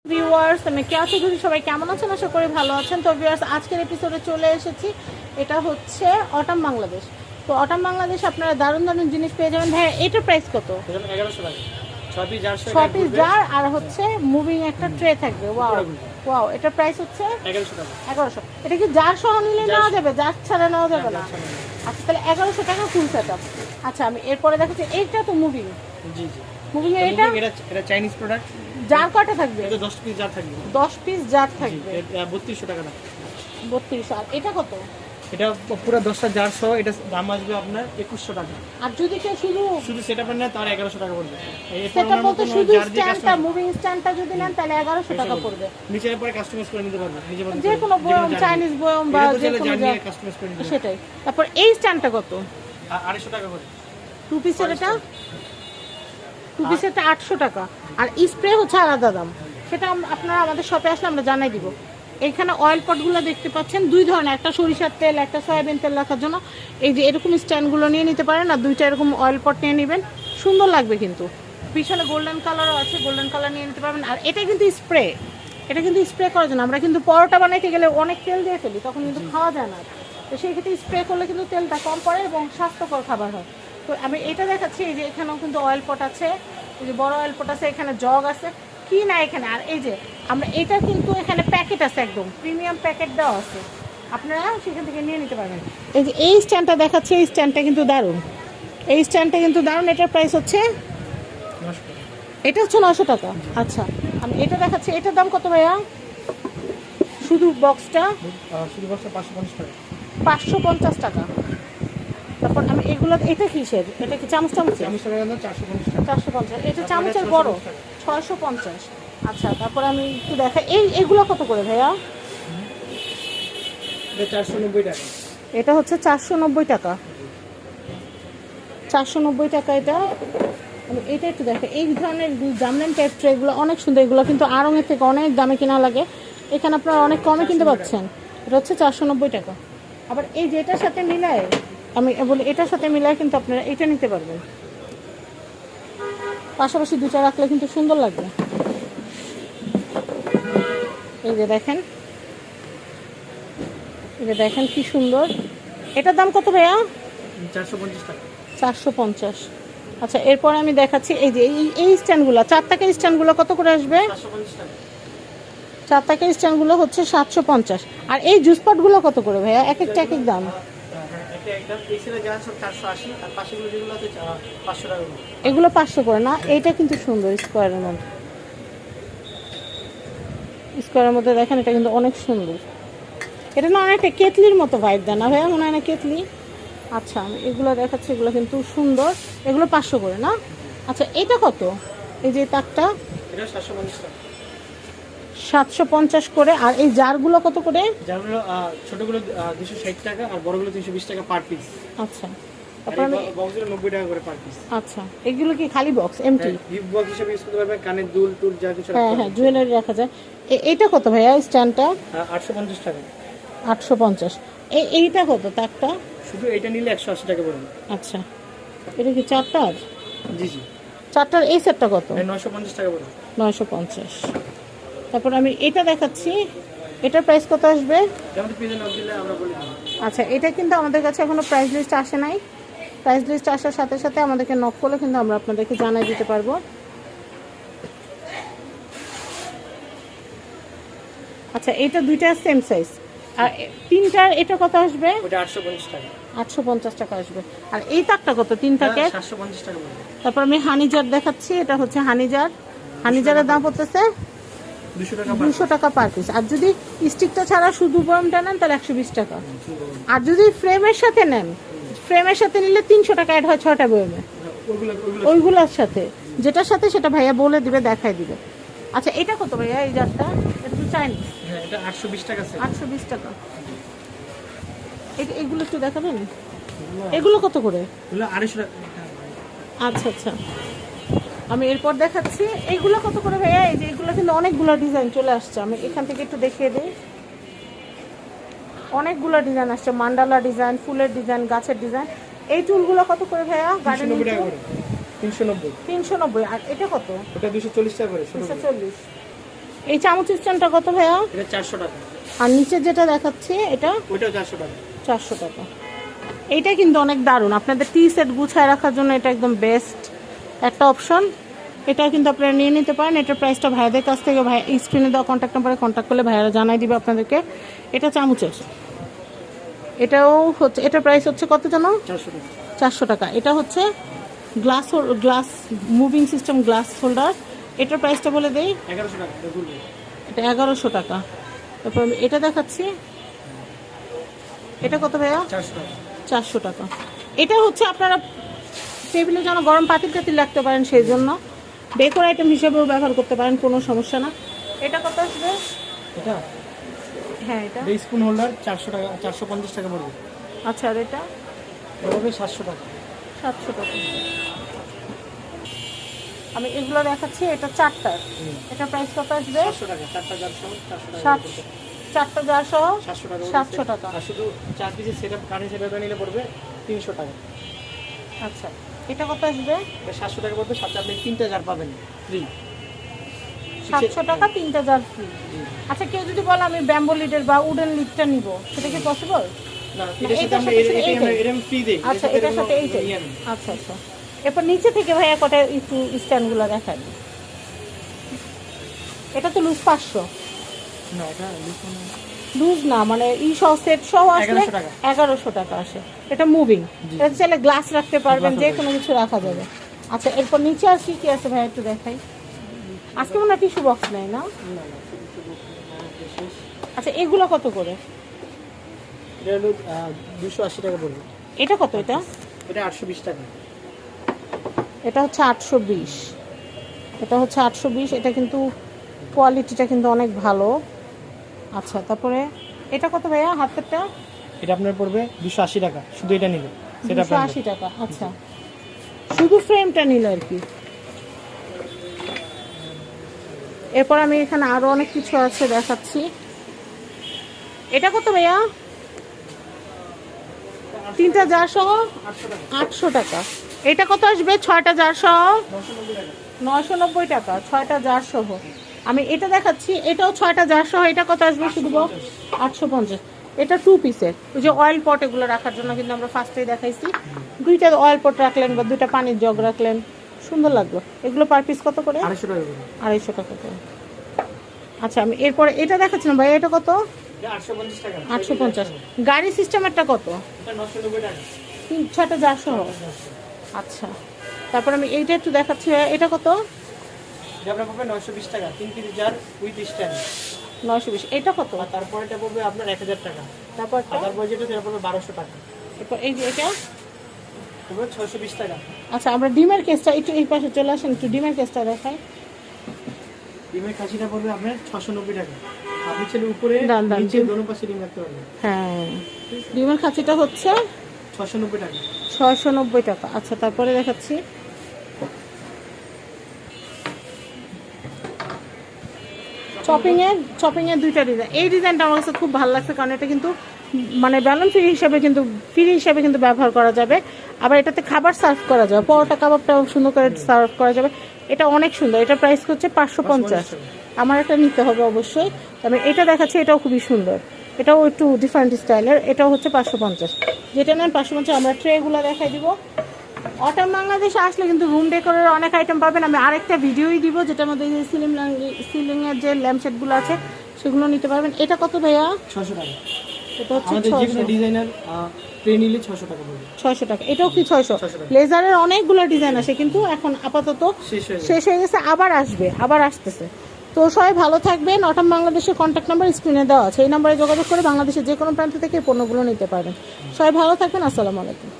Viewers, আমি কেয়া চৌধুরী, সবাই কেমন আছেন? আশা করি ভালো আছেন। তো ভিউয়ার্স, আজকের এপিসোডে চলে এসেছি। এটা হচ্ছে অটাম বাংলাদেশ। তো অটাম বাংলাদেশ আপনারা দারুণ দারুণ জিনিস পেয়ে যাবেন। ভাই, এটার প্রাইস কত? 1100 টাকা। 6 পিস জার আর হচ্ছে মুভিং একটা ট্রে থাকবে। ওয়াও ওয়াও, এটার প্রাইস হচ্ছে 1100 টাকা। 1100। এটা কি জার সহ নিলে নেওয়া যাবে? জার ছাড়া নেওয়া যাবে না? আচ্ছা, তাহলে 1100 টাকা ফুল সেটআপ। আচ্ছা, আমি এরপরে দেখাচ্ছি। এইটা তো মুভিং। জি জি, মুভিং এর এটা চাইনিজ প্রোডাক্ট। জার কয়টা থাকবে? এটা 10 পিস জার থাকবে। 10 পিস জার থাকবে। 3200 টাকা দাম। 3200। আর এটা কত? এটা পুরো 10টা জার সহ এটা দাম আসবে আপনার 2100 টাকা। আর যদি কেউ শুধু সেটআপ নেন তাহলে 1100 টাকা পড়বে। সেটা বলতে শুধু স্ট্যান্ডটা, মুভিং স্ট্যান্ডটা যদি নেন তাহলে 1100 টাকা পড়বে। নিচের পরে কাস্টমাইজ করে নিতে পারবেন নিজে বলতে। যে কোনো বয়ম, চাইনিজ বয়ম বা যে কোনো কাস্টমাইজ করে নিতে। সেটাই। তারপর এই স্ট্যান্ডটা কত? 250 টাকা করে। টু পিসের এটা 2 পিসেরটা 800 টাকা। আর স্প্রে হচ্ছে আলাদা দাম। সেটা আপনারা আমাদের শপে আসলে আমরা জানাই দিব। এখানে অয়েল পটগুলো দেখতে পাচ্ছেন দুই ধরনের, একটা সরিষার তেল, একটা সয়াবিন তেল রাখার জন্য। এই যে এরকম স্ট্যান্ডগুলো নিয়ে নিতে পারেন, আর দুইটা এরকম অয়েল পট নিয়ে নেবেন, সুন্দর লাগবে। কিন্তু পিছনে গোল্ডেন কালারও আছে, গোল্ডেন কালার নিয়ে নিতে পারবেন। আর এটা কিন্তু স্প্রে, এটা কিন্তু স্প্রে করার জন্য। আমরা কিন্তু পরোটা বানাইতে গেলে অনেক তেল দিয়ে ফেলি, তখন কিন্তু খাওয়া যায় না। তো সেই ক্ষেত্রে স্প্রে করলে কিন্তু তেলটা কম পড়ে এবং স্বাস্থ্যকর খাবার হয়। তো আমি এটা দেখাচ্ছি। এই যে এখানেও কিন্তু অয়েল পট আছে, এই যে বড় অয়েল পট আছে, এখানে জগ আছে, কি না এখানে। আর এই যে আমরা এটা কিন্তু এখানে প্যাকেট আছে, একদম প্রিমিয়াম প্যাকেট দেওয়া আছে, আপনারা সেখান থেকে নিয়ে নিতে পারবেন। এই যে এই স্ট্যান্ডটা দেখাচ্ছি, এই স্ট্যান্ডটা কিন্তু দারুণ। এই স্ট্যান্ডটা কিন্তু দারুণ। এটার প্রাইস হচ্ছে, এটা হচ্ছে 900 টাকা। আচ্ছা, আমি এটা দেখাচ্ছি। এটার দাম কত ভাইয়া? শুধু বক্সটা শুধু বক্সটা 550 টাকা। 550 টাকা। তারপর আমি এগুলো, এটা কিসের? এটা কি চামচ? চামচ 450 টাকা। 450। এটা চামচের বড় 650। আচ্ছা, তারপর আমি একটু দেখাই। এগুলো কত করে ভাইয়া? এটা 490 টাকা। এটা হচ্ছে 490 টাকা। 490 টাকা এটা। আমি এটা একটু দেখাই। এই ধরনের জামলেন টাইপ ট্রেগুলো অনেক সুন্দর। এগুলো কিন্তু আড়ঙের থেকে অনেক দামে কেনা লাগে, এখানে আপনারা অনেক কমে কিনতে পাচ্ছেন। এটা হচ্ছে 490 টাকা। আবার এই যে এটার সাথে মিলায়, আমি বলি এটার সাথে মিলায় কিন্তু আপনারা এটা নিতে পারবেন। পাশাপাশি দুটা রাখলে কিন্তু সুন্দর লাগবে। এই যে দেখেন, এই যে দেখেন কি সুন্দর। এটার দাম কত ভাইয়া? 450 টাকা। 450। আচ্ছা, এরপর আমি দেখাচ্ছি। এই যে এই স্ট্যান্ডগুলো, 4 টাকার স্ট্যান্ডগুলো কত করে আসবে? 450 টাকা। 4 টাকার স্ট্যান্ডগুলো হচ্ছে 750। আর এই জুস পটগুলো কত করে ভাইয়া? এক একটা এক এক দাম। এগুলো 500 করে না? এইটা কিন্তু সুন্দর, স্কোয়ারের মধ্যে। স্কোয়ারের মধ্যে দেখেন, এটা কিন্তু অনেক সুন্দর। এটা না অনেকটা কেতলির মতো ভাইব দেয় না ভাইয়া? মনে হয় না কেতলি। আচ্ছা, আমি এগুলো দেখাচ্ছি। এগুলো কিন্তু সুন্দর। এগুলো 500 করে না? আচ্ছা, এটা কত? এই যে তাকটা 750 করে। আর এই জারগুলো কত করে? জারগুলো ছোটগুলো 260 টাকা আর বড়গুলো 320 টাকা পার পিস। আচ্ছা, তারপর আমি বক্সগুলো 90 টাকা করে পার পিস। আচ্ছা, এগুলো কি খালি বক্স এমটি? গিফট বক্স হিসেবে ইউজ করতে পারবেন, কানের দুল টুল যা কিছু। হ্যাঁ হ্যাঁ, জুয়েলারি রাখা যায়। এইটা কত ভাইয়া স্ট্যান্ডটা? 850 টাকা। 850। এইটা কত তাকটা? শুধু এটা নিলে 180 টাকা পড়বে। আচ্ছা, এটা কি 4টার? জি জি। 4টার এই সেটটা কত? 950 টাকা পড়বে। 950। তারপর আমি এটা দেখাচ্ছি। এটার প্রাইস কত আসবে? যেমন পেজে নক দিলে আমরা বলে দেব। আচ্ছা, এটা কিন্তু আমাদের কাছে এখনো প্রাইস লিস্ট আসে নাই। প্রাইস লিস্ট আসার সাথে সাথে আমাদেরকে নক করলে কিন্তু আমরা আপনাদেরকে জানাই দিতে পারবো। আচ্ছা, এটা দুইটা সেম সাইজ। আর তিনটার এটা কত আসবে? ওটা 850 টাকা। 850 টাকা আসবে। আর এই তাকটা কত? 3 টাকা 750 টাকা পড়বে। তারপর আমি হানিজার দেখাচ্ছি। এটা হচ্ছে হানিজার। হানিজারের দাম পড়তেছে 200 টাকা পার পিস। আর যদি স্টিকটা ছাড়া শুধু বয়মটা নেন তাহলে 120 টাকা। আর যদি ফ্রেমের সাথে নেন, ফ্রেমের সাথে নিলে 300 টাকা অ্যাড হয় 6টা বয়মে। ওইগুলোর সাথে যেটার সাথে সেটা ভাইয়া বলে দিবে, দেখাই দিবে। আচ্ছা, এটা কত ভাইয়া এই জারটা? এটা তো চাইনিজ। হ্যাঁ, এটা 820 টাকা আছে। 820 টাকা। এগুলো একটু দেখাবেন, এগুলো কত করে? এগুলো 250 টাকা। আচ্ছা আচ্ছা, আমি এরপর দেখাচ্ছি। এইগুলো কত করে ভাইয়া? এই যে এগুলো কিন্তু অনেকগুলো ডিজাইন চলে আসছে। আমি এখান থেকে একটু দেখিয়ে দিই। অনেকগুলো ডিজাইন আসছে, মান্ডালা ডিজাইন, ফুলের ডিজাইন, গাছের ডিজাইন। এই টুলগুলো কত করে ভাইয়া? গার্ডেনিং টুল 390। 390। আর এটা কত? ওটা 240 টাকা করে। 240। এই চামচ স্ট্যান্ডটা কত ভাইয়া? এটা 400 টাকা। আর নিচে যেটা দেখাচ্ছি এটা ওইটাও 400 টাকা। 400 টাকা। এইটা কিন্তু অনেক দারুণ, আপনাদের টি সেট গুছায় রাখার জন্য এটা একদম বেস্ট একটা অপশন। এটা কিন্তু আপনারা নিয়ে নিতে পারেন। এটার প্রাইসটা ভাইয়াদের কাছ থেকে ভাই স্ক্রিনে দেওয়া কন্ট্যাক্ট নাম্বারে কন্ট্যাক্ট করলে ভাইয়ারা জানাই দিবে আপনাদেরকে। এটা চামচের, এটাও হচ্ছে, এটার প্রাইস হচ্ছে কত জানো? 400 টাকা। 400 টাকা। এটা হচ্ছে glass moving system glass holder. এটার প্রাইসটা বলে দেই, 1100 টাকা। এটা 1100 টাকা। তারপর আমি এটা দেখাচ্ছি, এটা কত ভাইয়া? 400 টাকা। 400 টাকা। এটা হচ্ছে আপনারা টেবিলে যেন গরম পাতিল টাতিল রাখতে পারেন, সেই জন্য ডেকোর আইটেম হিসেবেও ব্যবহার করতে পারেন, কোনো সমস্যা না। এটা কত আসবে? এটা হ্যাঁ এটা এই স্পুন হোল্ডার 400 টাকা, 450 টাকা পড়বে। আচ্ছা। আর এটা পড়বে 700 টাকা। 700 টাকা। আমি এগুলো দেখাচ্ছি, এটা 4টার, এটা প্রাইস কত আসবে? 700 টাকা। 4টা জার সহ 400 টাকা। 4টা জার সহ 700 টাকা। 700 টাকা। আর শুধু 4 পিসের সেটআপ কানে সেটআপ নিলে পড়বে 300 টাকা। আচ্ছা, এটা কত আসবে? এটা 700 টাকা পড়বে, সাথে আপনি 3টা জার পাবেন ফ্রি। 700 টাকা 3টা জার ফ্রি। আচ্ছা, কেউ যদি বলে আমি ব্যাম্বো লিডের বা উডেন লিডটা নিব, সেটা কি পসিবল? না, এটার সাথে আমরা এটা ফ্রি দেই। আচ্ছা, এটার সাথে এইটাই। আচ্ছা আচ্ছা। এরপর নিচে থেকে ভাইয়া কটা একটু স্ট্যান্ডগুলো দেখান। এটা তো লুজ 500। না, এটা লুজ না, মানে সহ সেট সহ আসলে 1100 টাকা। 1100 টাকা আসে। এটা মুভিং, এটা চাইলে গ্লাস রাখতে পারবেন, যে কোনো কিছু রাখা যাবে। আচ্ছা, এরপর নিচে আর কি কি আছে ভাইয়া একটু দেখাই। আজকে মনে হয় টিস্যু বক্স নেই না? আচ্ছা, এগুলো কত করে? এটা হলো 280 টাকা পড়বে। এটা কত? এটা এটা 820 টাকা। এটা হচ্ছে 820। এটা হচ্ছে 820। এটা কিন্তু কোয়ালিটিটা কিন্তু অনেক ভালো। আচ্ছা, তারপরে এটা কত ভাইয়া হাতেরটা? এটা আপনার পড়বে 280 টাকা শুধু এটা নিলে। সেটা 280 টাকা। আচ্ছা, শুধু ফ্রেমটা নিলে আর কি। এরপর আমি এখানে আরো অনেক কিছু আছে দেখাচ্ছি। এটা কত ভাইয়া? 3টা জার সহ 800 টাকা। এটা কত আসবে? 6টা জার সহ 990 টাকা। 6টা জার সহ। আমি এটা দেখাচ্ছি, এটাও 6টা জার সহ। এটা কত আসবে শুধু? 850। এটা 2 পিসের, ওই যে অয়েল পট এগুলো রাখার জন্য কিন্তু আমরা ফার্স্টেই দেখাইছি। 2টা অয়েল পট রাখলেন বা 2টা পানির জগ রাখলেন, সুন্দর লাগলো। এগুলো পার পিস কত করে? 250 টাকা করে। 250 টাকা করে। আচ্ছা, আমি এরপরে এটা দেখাচ্ছিলাম ভাই, এটা কত? এটা 850 টাকা। 850। গাড়ি সিস্টেমেরটা কত? এটা 990 টাকা। 6টা জার সহ। আচ্ছা, তারপর আমি এইটা একটু দেখাচ্ছি। এটা কত? এটা আপনার পড়বে 920 টাকা, 3 কেজি জার উইথ স্ট্যান্ড। 920। এটা কত? আর তারপর এটা পড়বে আপনার 1000 টাকা। তারপর আর তারপর যেটা সেটা পড়বে 1200 টাকা। এরপর এই যে এটা পড়বে 620 টাকা। আচ্ছা, আমরা ডিমের কেসটা একটু এই পাশে চলে আসেন, একটু ডিমের কেসটা দেখাই। ডিমের খাসিটা পড়বে আপনার 690 টাকা। আপনি ছেলে উপরে ডান, ডান, নিচে ডিম। দোনো পাশে ডিম রাখতে পারবেন। হ্যাঁ, ডিমের খাঁচিটা হচ্ছে 690 টাকা। 690 টাকা। আচ্ছা, তারপরে দেখাচ্ছি চপিংয়ের 2টা ডিজাইন। এই ডিজাইনটা আমার কাছে খুব ভালো লাগছে, কারণ এটা কিন্তু মানে ব্যালন ফ্রি হিসাবে কিন্তু ব্যবহার করা যাবে। আবার এটাতে খাবার সার্ভ করা যাবে, পরোটা কাবাবটাও সুন্দর করে সার্ভ করা যাবে। এটা অনেক সুন্দর। এটা প্রাইস হচ্ছে 550। আমার একটা নিতে হবে অবশ্যই। আমি এটা দেখাচ্ছি, এটাও খুবই সুন্দর। এটাও একটু ডিফারেন্ট স্টাইলের। এটাও হচ্ছে 550। যেটা নেন 550। আমরা ট্রেগুলো দেখাই দিব। অটাম বাংলাদেশে আসলে কিন্তু রুম ডেকোরের অনেক আইটেম পাবেন। আমি আরেকটা ভিডিওই দিব, যেটার মধ্যে এই সিলিংয়ের যে ল্যাম্পশেটগুলো আছে সেগুলো নিতে পারবেন। এটা কত ভাইয়া? 600 টাকা। এটা হচ্ছে আমাদের যে কোনো ডিজাইনার ট্রে নিলে 600 টাকা পড়বে। 600 টাকা। এটাও কি 600? 600 টাকা। লেজারের অনেকগুলো ডিজাইন আসে, কিন্তু এখন আপাতত শেষ হয়ে গেছে। আবার আসবে, আবার আসতেছে। তো সবাই ভালো থাকবেন। অটাম বাংলাদেশের কন্ট্যাক্ট নাম্বার স্ক্রিনে দেওয়া আছে, এই নাম্বারে যোগাযোগ করে বাংলাদেশের যে কোনো প্রান্ত থেকে এই পণ্যগুলো নিতে পারবেন। সবাই ভালো থাকবেন। আসসালামু আলাইকুম।